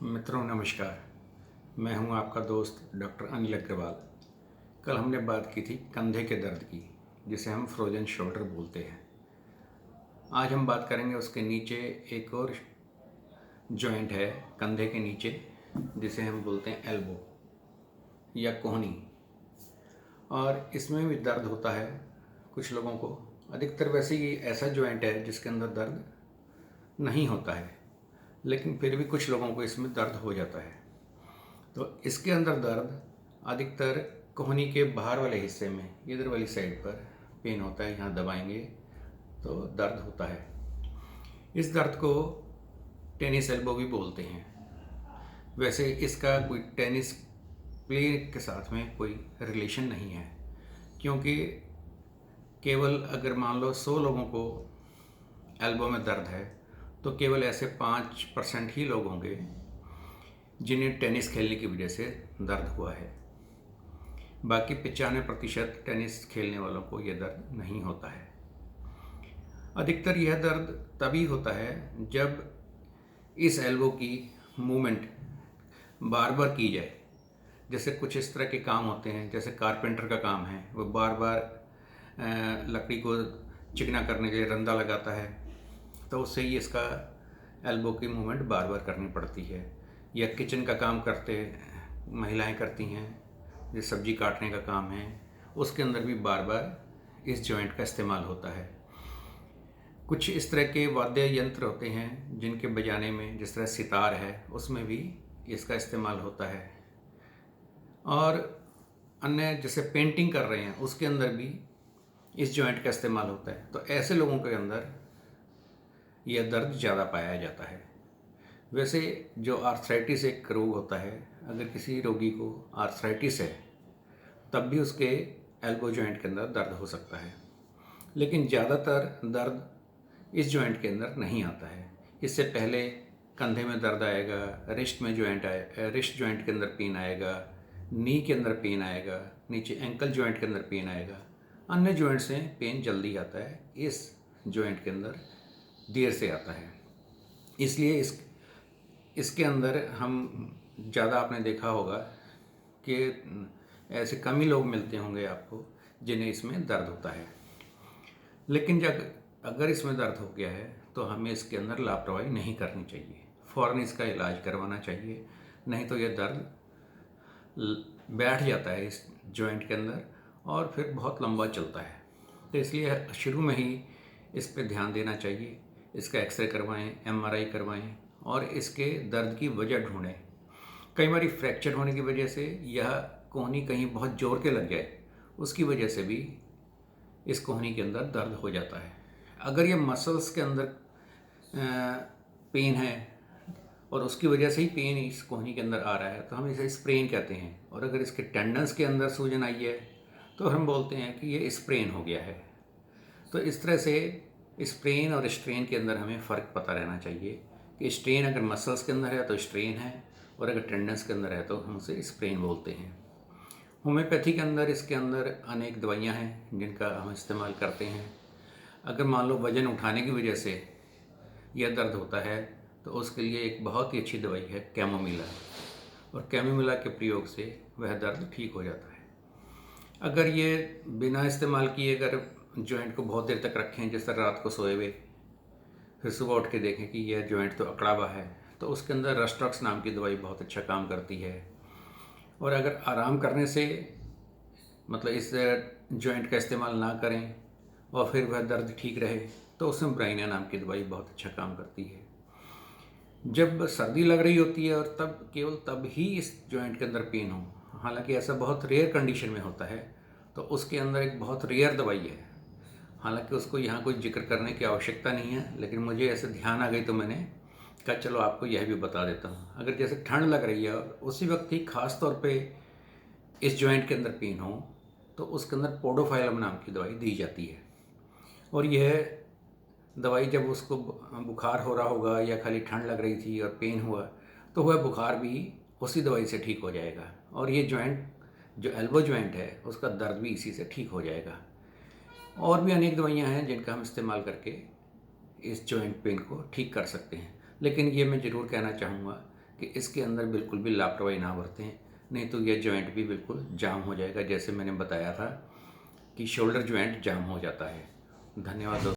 मित्रों नमस्कार। मैं हूं आपका दोस्त डॉक्टर अनिल अग्रवाल। कल हमने बात की थी कंधे के दर्द की, जिसे हम फ्रोजन शोल्डर बोलते हैं। आज हम बात करेंगे उसके नीचे एक और जॉइंट है कंधे के नीचे, जिसे हम बोलते हैं एल्बो या कोहनी। और इसमें भी दर्द होता है कुछ लोगों को। अधिकतर वैसे ही ऐसा जॉइंट है जिसके अंदर दर्द नहीं होता है, लेकिन फिर भी कुछ लोगों को इसमें दर्द हो जाता है। तो इसके अंदर दर्द अधिकतर कोहनी के बाहर वाले हिस्से में, इधर वाली साइड पर पेन होता है। यहाँ दबाएंगे तो दर्द होता है। इस दर्द को टेनिस एल्बो भी बोलते हैं। वैसे इसका कोई टेनिस प्ले के साथ में कोई रिलेशन नहीं है, क्योंकि केवल अगर मान लो 100 लोगों को एल्बो में दर्द है तो केवल ऐसे 5% ही लोग होंगे जिन्हें टेनिस खेलने की वजह से दर्द हुआ है। बाकी 95% टेनिस खेलने वालों को यह दर्द नहीं होता है। अधिकतर यह दर्द तभी होता है जब इस एल्बो की मूवमेंट बार बार की जाए। जैसे कुछ इस तरह के काम होते हैं, जैसे कारपेंटर का काम है, वो बार बार लकड़ी को चिकना करने के लिए रंदा लगाता है, तो उससे ही इसका एल्बो की मूवमेंट बार बार करनी पड़ती है। या किचन का काम करते महिलाएं करती हैं, जो सब्जी काटने का काम है, उसके अंदर भी बार बार इस जॉइंट का इस्तेमाल होता है। कुछ इस तरह के वाद्य यंत्र होते हैं जिनके बजाने में, जिस तरह सितार है, उसमें भी इसका इस्तेमाल होता है। और अन्य जैसे पेंटिंग कर रहे हैं, उसके अंदर भी इस जॉइंट का इस्तेमाल होता है। तो ऐसे लोगों के अंदर यह दर्द ज़्यादा पाया जाता है। वैसे जो आर्थराइटिस एक रोग होता है, अगर किसी रोगी को आर्थराइटिस है तब भी उसके एल्बो जॉइंट के अंदर दर्द हो सकता है, लेकिन ज़्यादातर दर्द इस जॉइंट के अंदर नहीं आता है। इससे पहले कंधे में दर्द आएगा, रिस्ट जॉइंट के अंदर पेन आएगा, नी के अंदर पेन आएगा, नीचे एंकल जॉइंट के अंदर पेन आएगा। अन्य जॉइंट से पेन जल्दी आता है, इस जॉइंट के अंदर देर से आता है। इसलिए इसके अंदर हम ज़्यादा, आपने देखा होगा कि ऐसे कम ही लोग मिलते होंगे आपको जिन्हें इसमें दर्द होता है। लेकिन जब अगर इसमें दर्द हो गया है तो हमें इसके अंदर लापरवाही नहीं करनी चाहिए, फ़ौरन इसका इलाज करवाना चाहिए। नहीं तो यह दर्द बैठ जाता है इस जॉइंट के अंदर और फिर बहुत लंबा चलता है। तो इसलिए शुरू में ही इस पर ध्यान देना चाहिए। इसका एक्सरे करवाएं, MRI करवाएं और इसके दर्द की वजह ढूंढें। कई बार फ्रैक्चर होने की वजह से यह कोहनी कहीं बहुत जोर के लग जाए, उसकी वजह से भी इस कोहनी के अंदर दर्द हो जाता है। अगर ये मसल्स के अंदर पेन है और उसकी वजह से ही पेन इस कोहनी के अंदर आ रहा है तो हम इसे स्प्रेन कहते हैं। और अगर इसके टेंडन्स के अंदर सूजन आई है तो हम बोलते हैं कि ये स्प्रेन हो गया है। तो इस तरह से स्प्रेन और स्ट्रेन के अंदर हमें फ़र्क पता रहना चाहिए कि स्ट्रेन अगर मसल्स के अंदर है तो स्ट्रेन है, और अगर टेंडन्स के अंदर है तो हम उसे स्प्रेन बोलते हैं। होम्योपैथी के अंदर इसके अंदर अनेक दवाइयाँ हैं जिनका हम इस्तेमाल करते हैं। अगर मान लो वज़न उठाने की वजह से यह दर्द होता है तो उसके लिए एक बहुत ही अच्छी दवाई है कैमोमिला, और कैमोमिला के प्रयोग से वह दर्द ठीक हो जाता है। अगर ये बिना इस्तेमाल किए अगर जॉइंट को बहुत देर तक रखें, जिस तरह रात को सोए हुए, फिर सुबह उठ के देखें कि यह जॉइंट तो अकड़ा हुआ है, तो उसके अंदर रस्टॉक्स नाम की दवाई बहुत अच्छा काम करती है। और अगर आराम करने से, मतलब इस जॉइंट का इस्तेमाल ना करें और फिर वह दर्द ठीक रहे, तो उसमें ब्राइना नाम की दवाई बहुत अच्छा काम करती है। जब सर्दी लग रही होती है और तब, केवल तब ही इस जॉइंट के अंदर पेन हो, हालांकि ऐसा बहुत रेयर कंडीशन में होता है, तो उसके अंदर एक बहुत रेयर दवाई है। हालांकि उसको यहाँ कोई जिक्र करने की आवश्यकता नहीं है, लेकिन मुझे ऐसे ध्यान आ गई तो मैंने कहा चलो आपको यह भी बता देता हूँ। अगर जैसे ठंड लग रही है और उसी वक्त ही ख़ास तौर पे इस जॉइंट के अंदर पेन हो, तो उसके अंदर पोडोफाइलम नाम की दवाई दी जाती है। और यह दवाई जब उसको बुखार हो रहा होगा या खाली ठंड लग रही थी और पेन हुआ, तो वह बुखार भी उसी दवाई से ठीक हो जाएगा। और ये जॉइंट, जो एल्बो जॉइंट है, उसका दर्द भी इसी से ठीक हो जाएगा। और भी अनेक दवाइयाँ हैं जिनका हम इस्तेमाल करके इस जॉइंट पेन को ठीक कर सकते हैं। लेकिन ये मैं ज़रूर कहना चाहूँगा कि इसके अंदर बिल्कुल भी लापरवाही ना बरतें, नहीं तो यह जॉइंट भी बिल्कुल जाम हो जाएगा, जैसे मैंने बताया था कि शोल्डर जॉइंट जाम हो जाता है। धन्यवाद दोस्तों।